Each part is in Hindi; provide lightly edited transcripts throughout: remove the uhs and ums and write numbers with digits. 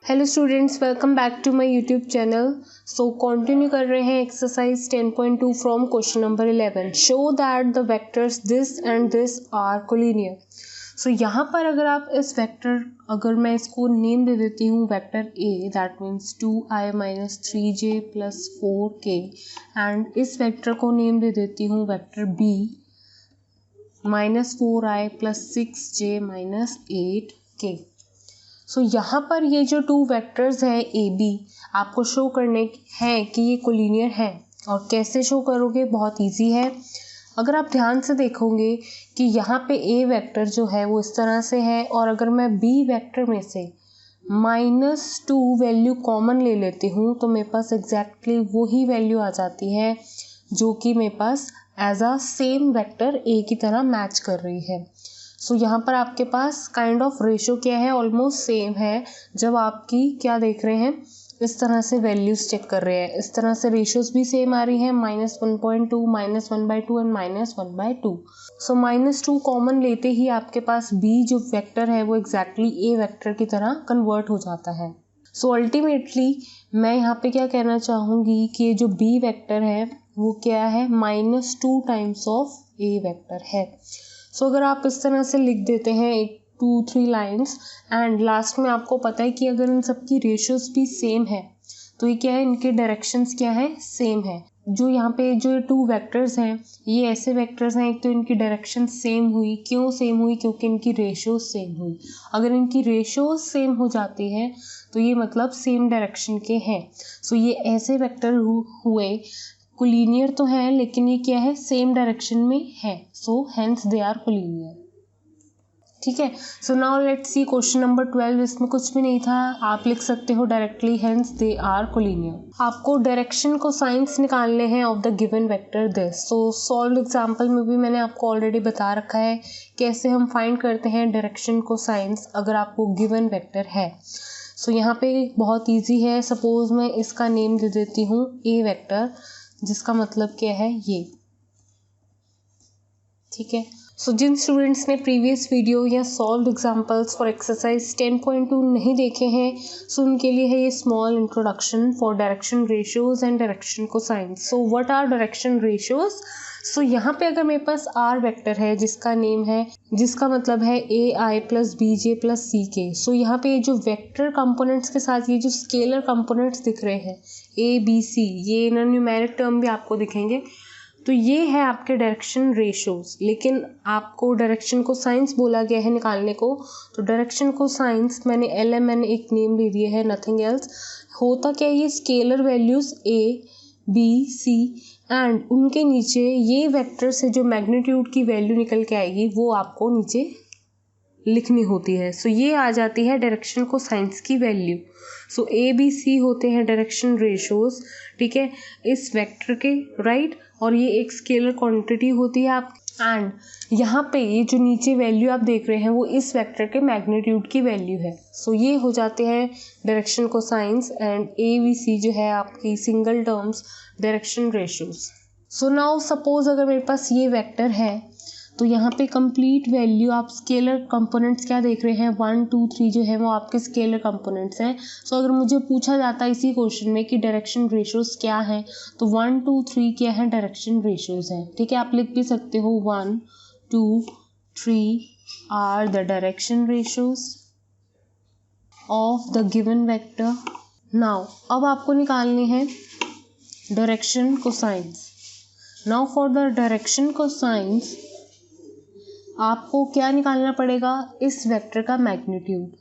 Hello students, welcome back to my YouTube channel. So continue कर रहे हैं exercise 10.2 from question number 11। Show that the vectors this and this are collinear. So यहाँ पर अगर मैं इसको नेम दे देती हूँ vector A, that means 2i - 3j + 4k, and इस वेक्टर को नेम दे देती हूँ vector B -4i + 6j - 8k। सो यहाँ पर ये जो टू वेक्टर्स हैं ए बी, आपको शो करने हैं कि ये कोलिनियर है। और कैसे शो करोगे? बहुत इजी है। अगर आप ध्यान से देखोगे कि यहाँ पे ए वेक्टर जो है वो इस तरह से है, और अगर मैं बी वेक्टर में से -2 वैल्यू कॉमन ले लेती हूँ तो मेरे पास एग्जैक्टली वही वैल्यू आ जाती है जो कि मेरे पास as a same vector A की तरह मैच कर रही है। सो यहाँ पर आपके पास काइंड ऑफ रेशो क्या है? ऑलमोस्ट सेम है। जब आपकी क्या देख रहे हैं, इस तरह से वैल्यूज चेक कर रहे हैं, इस तरह से रेशियोज भी सेम आ रही हैं, -1.2, -1/2 एंड -1/2। सो -2 कॉमन लेते ही आपके पास बी जो वेक्टर है वो एग्जैक्टली ए वेक्टर की तरह कन्वर्ट हो जाता है। सो अल्टीमेटली मैं यहाँ पे क्या कहना चाहूँगी कि ये जो बी वेक्टर है वो क्या है? -2 टाइम्स ऑफ ए वेक्टर है। सो अगर आप इस तरह से लिख देते हैं 2-3 लाइन्स, एंड लास्ट में आपको पता है कि अगर इन सबकी रेशियोज भी सेम है तो ये क्या है, इनके डायरेक्शंस क्या है? सेम है। जो यहाँ पे जो टू वेक्टर्स हैं ये ऐसे वेक्टर्स हैं, एक तो इनकी डायरेक्शन सेम हुई। क्यों सेम हुई? क्योंकि इनकी रेशियोज सेम हुई। अगर इनकी रेशियोज सेम हो जाती है तो ये मतलब सेम डायरेक्शन के हैं। सो ये ऐसे वेक्टर हुए, कोलिनियर तो है लेकिन ये क्या है? सेम डायरेक्शन में है। So hence they are collinear. ठीक है। So now let's see question number 12। इसमें कुछ भी नहीं था, आप लिख सकते हो directly hence they are collinear. आपको डायरेक्शन को साइंस निकालने हैं of the given vector this. So solve example में भी मैंने आपको ऑलरेडी बता रखा है कैसे हम फाइंड करते हैं डायरेक्शन को साइंस अगर आपको गिवन वेक्टर है। सो यहाँ पे बहुत ईजी है। सपोज मैं इसका नेम दे देती हूँ ए वेक्टर, जिसका मतलब क्या है? ये। ठीक है। सो जिन स्टूडेंट्स ने प्रीवियस वीडियो या सॉल्व एग्जांपल्स फॉर एक्सरसाइज 10.2 नहीं देखे हैं, सो उनके लिए है ये small introduction for direction ratios and direction cosines. So what are direction ratios? So यहाँ पे अगर मेरे पास आर वेक्टर है जिसका नेम है, जिसका मतलब है ai + bj + ck। सो यहाँ पे जो वेक्टर कंपोनेंट्स के साथ ये जो स्केलर कंपोनेंट्स दिख रहे हैं a b c, ये न्यूमेरिक टर्म भी आपको दिखेंगे। तो ये है आपके डायरेक्शन रेशियोज। लेकिन आपको डायरेक्शन को साइंस बोला गया है निकालने को, तो डायरेक्शन को साइंस मैंने मैंने एक नेम दे दिया है, नथिंग एल्स। होता क्या है? ये scalar values a b c and उनके नीचे ये वेक्टर से जो मैग्नीट्यूड की वैल्यू निकल के आएगी वो आपको नीचे लिखनी होती है। सो ये आ जाती है डायरेक्शन को साइंस की वैल्यू। सो ए बी सी होते हैं डायरेक्शन रेशियोज, ठीक है, इस वेक्टर के, राइट। और ये एक स्केलर क्वांटिटी होती है आप, एंड यहाँ पे ये जो नीचे वैल्यू आप देख रहे हैं वो इस वेक्टर के मैग्नीट्यूड की वैल्यू है। सो ये हो जाते हैं डायरेक्शन को science, and A B C जो है आपकी single terms direction ratios. So now suppose अगर मेरे पास ये वेक्टर है तो यहाँ पे कंप्लीट वैल्यू आप स्केलर कंपोनेंट्स क्या देख रहे हैं? 1 2 3 जो है वो आपके स्केलर कंपोनेंट्स हैं। सो अगर मुझे पूछा जाता है इसी क्वेश्चन में कि डायरेक्शन रेशियोज क्या हैं, तो 1 2 3 क्या है? डायरेक्शन रेशियोज हैं। ठीक है, आप लिख भी सकते हो 1 2 3 are the direction ratios of the given vector. Now अब आपको निकालनी है direction cosines. Now for the direction cosines आपको क्या निकालना पड़ेगा? इस वेक्टर का मैग्नीट्यूड।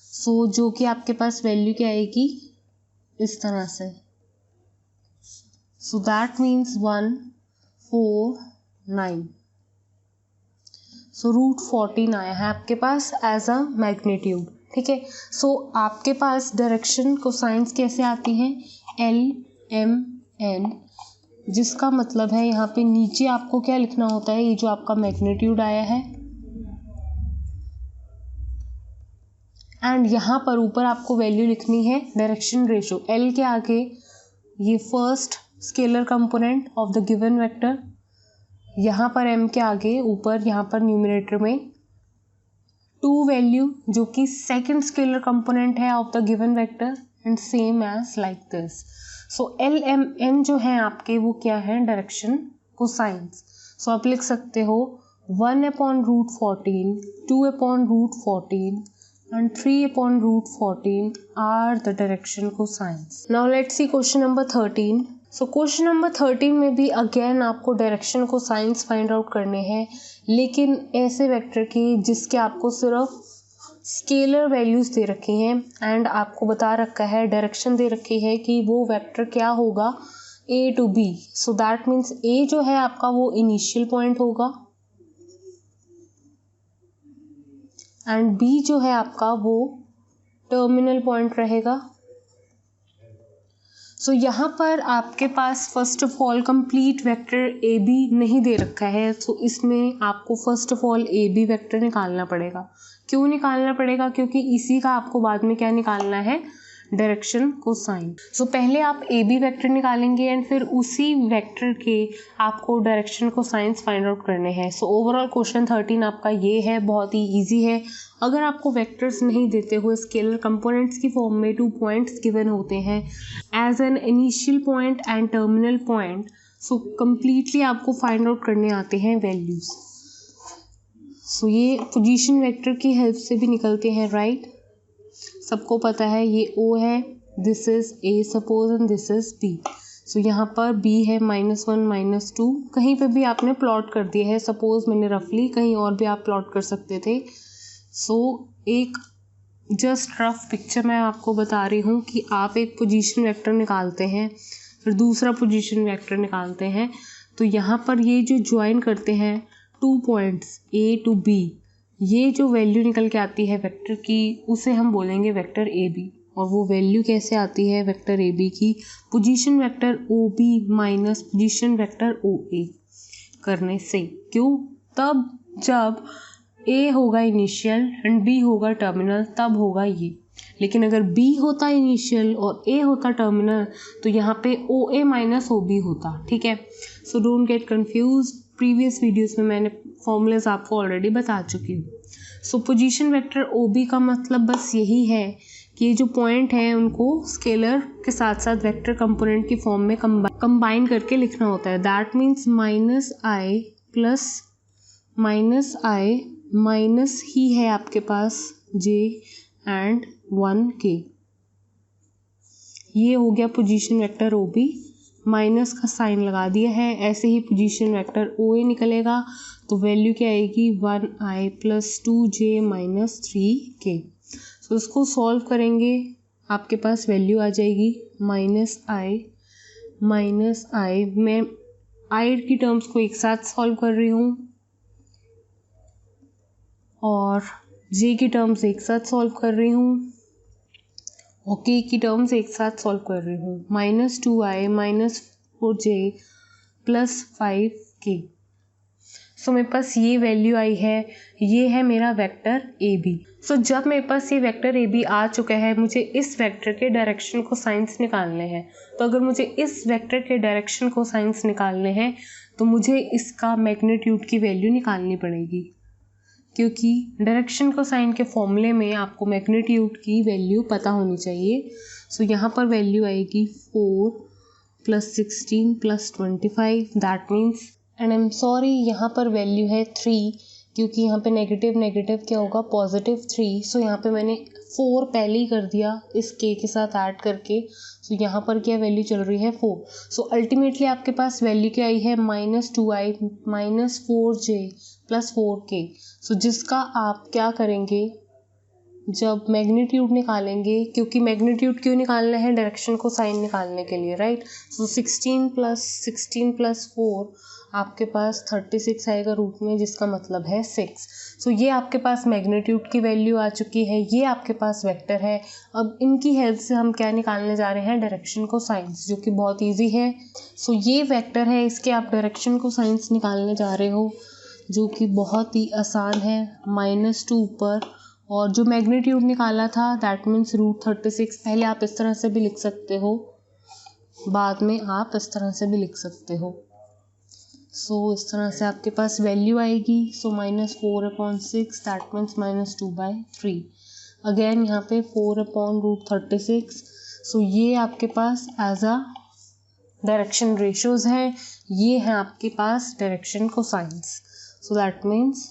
सो जो कि आपके पास वैल्यू क्या आएगी? इस तरह से। सो दैट मीन्स 1 4 9। सो √14 आया है आपके पास एज अ मैग्नीट्यूड। ठीक है। सो आपके पास डायरेक्शन कोसाइंस कैसे आती हैं? L M N, जिसका मतलब है यहाँ पे नीचे आपको क्या लिखना होता है? ये जो आपका मैग्नीट्यूड आया है, एंड यहाँ पर ऊपर आपको वैल्यू लिखनी है डायरेक्शन रेशियो। L के आगे ये first scalar component of the given vector, यहाँ पर M के आगे ऊपर यहाँ पर न्यूमरेटर में टू वैल्यू जो कि सेकंड स्केलर कंपोनेंट है of the given vector and same as like this. So L M N जो है आपके वो क्या है, डायरेक्शन कोसाइंस। सो आप लिख सकते हो 1/√14, 2/√14 and 3/√14 are the direction cosines. Now let's see question number 13. So question number 13 में भी अगेन आपको डायरेक्शन कोसाइंस फाइंड आउट करने हैं, लेकिन ऐसे वेक्टर के जिसके आपको सिर्फ स्केलर वैल्यूज दे रखी हैं एंड आपको बता रखा है, डायरेक्शन दे रखी है कि वो वेक्टर क्या होगा, A to B. So that means A जो है आपका वो इनिशियल पॉइंट होगा एंड B जो है आपका वो टर्मिनल पॉइंट रहेगा। सो यहाँ पर आपके पास first of all complete vector A B नहीं दे रखा है, सो इसमें आपको first of all A B vector निकालना पड़ेगा। क्यों निकालना पड़ेगा? क्योंकि इसी का आपको बाद में क्या निकालना है, डायरेक्शन कोसाइन। सो पहले आप ए बी वेक्टर निकालेंगे एंड फिर उसी वेक्टर के आपको डायरेक्शन कोसाइंस फाइंड आउट करने हैं। सो ओवरऑल क्वेश्चन 13 आपका ये है, बहुत ही इजी है। अगर आपको वेक्टर्स नहीं देते हुए स्केलर कंपोनेंट्स की फॉर्म में 2 पॉइंट्स गिवन होते हैं as an initial point and terminal point, so completely आपको फाइंड आउट करने आते हैं वैल्यूज। सो ये पोजीशन वेक्टर की हेल्प से भी निकलते हैं, राइट? सबको पता है ये O है, this is A suppose and this is B। सो यहाँ पर B है -1 -2, कहीं पे भी आपने प्लॉट कर दिया है, सपोज मैंने रफली, कहीं और भी आप प्लॉट कर सकते थे। सो एक जस्ट रफ पिक्चर मैं आपको बता रही हूँ कि आप एक पोजीशन वेक्टर निकालते हैं, फिर दूसरा पोजीशन वेक्टर निकालते हैं, तो यहाँ पर ये जो ज्वाइन करते हैं 2 पॉइंट्स A to B, ये जो वैल्यू निकल के आती है वेक्टर की उसे हम बोलेंगे वेक्टर ए बी। और वो वैल्यू कैसे आती है वेक्टर ए बी की, position vector O B minus position vector O A करने से। क्यों? तब जब ए होगा इनिशियल एंड बी होगा टर्मिनल, तब होगा ये। लेकिन अगर बी होता इनिशियल और ए होता टर्मिनल तो यहाँ पे ओ ए माइनस ओ बी होता, ठीक है? So don't get confuse, previous videos में मैंने फॉर्मूलाज आपको ऑलरेडी बता चुकी हूँ। So position vector O B का मतलब बस यही है कि ये जो पॉइंट है उनको स्केलर के साथ साथ वेक्टर कंपोनेंट की फॉर्म में कंबाइन करके लिखना होता है। That means -i plus -i minus ही है आपके पास j एंड 1k। ये हो गया position vector O B, minus का साइन लगा दिया है। ऐसे ही पोजीशन वेक्टर ओ ए निकलेगा तो वैल्यू क्या आएगी, 1i plus 2j minus 3k। तो इसको सॉल्व करेंगे, आपके पास वैल्यू आ जाएगी -i। मैं i की टर्म्स को एक साथ सॉल्व कर रही हूँ और j की टर्म्स एक साथ सॉल्व कर रही हूँ और k की टर्म्स एक साथ सॉल्व कर रही हूँ। -2i minus 4j plus 5k। सो मेरे पास ये वैल्यू आई है, ये है मेरा वेक्टर ए बी। सो जब मेरे पास ये वेक्टर ए बी आ चुका है, मुझे इस वेक्टर के डायरेक्शन को साइंस निकालने हैं। तो अगर मुझे इस वेक्टर के डायरेक्शन को साइंस निकालने हैं तो मुझे इसका मैग्नीट्यूड की वैल्यू निकालनी पड़ेगी, क्योंकि डायरेक्शन को साइन के फॉर्मूले में आपको मैग्नीट्यूड की वैल्यू पता होनी चाहिए। सो यहाँ पर वैल्यू आएगी 4 + 16 + 25, that means, and I am sorry यहाँ पर वैल्यू है 3, क्योंकि यहाँ पे नेगेटिव नेगेटिव क्या होगा, +3। सो यहाँ पे मैंने 4 पहले ही कर दिया इस k के साथ ऐड करके। सो यहाँ पर क्या वैल्यू चल रही है 4। सो अल्टीमेटली आपके पास वैल्यू क्या आई है, -2i minus 4j plus 4k। सो जिसका आप क्या करेंगे, जब मैग्नीट्यूड निकालेंगे, क्योंकि मैग्नीट्यूड क्यों निकालना है, डायरेक्शन को साइन निकालने के लिए, राइट? सो 16 + 4 आपके पास 36 आएगा रूट में, जिसका मतलब है 6। सो ये आपके पास मैग्नीट्यूड की वैल्यू आ चुकी है, ये आपके पास वेक्टर है। अब इनकी हेल्प से हम क्या निकालने जा रहे हैं, डायरेक्शन को साइंस, जो कि बहुत ईजी है। सो ये वेक्टर है, इसके आप डायरेक्शन को साइंस निकालने जा रहे हो, जो कि बहुत ही आसान है। -2 पर, और जो मैग्नीट्यूड निकाला था दैट मीन्स √36। पहले आप इस तरह से भी लिख सकते हो, बाद में आप इस तरह से भी लिख सकते हो। सो इस तरह से आपके पास वैल्यू आएगी। सो -4/6 दैट मीन्स -2/3। अगेन यहाँ पे 4/√36। सो ये आपके पास एज अ डायरेक्शन रेशियोज हैं, ये हैं आपके पास direction cosines. So that means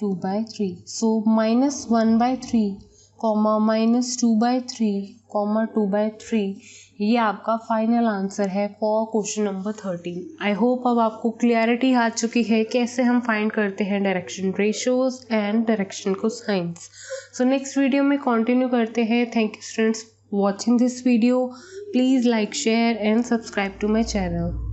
2/3। So -1/3, -2/3, -2/3 ये आपका फाइनल आंसर है for question number 13। I hope अब आपको क्लियरिटी आ चुकी है कैसे हम फाइंड करते हैं direction ratios and direction cosines. So next video में कंटिन्यू करते हैं। Thank you students watching this video. Please like, share and subscribe to my channel.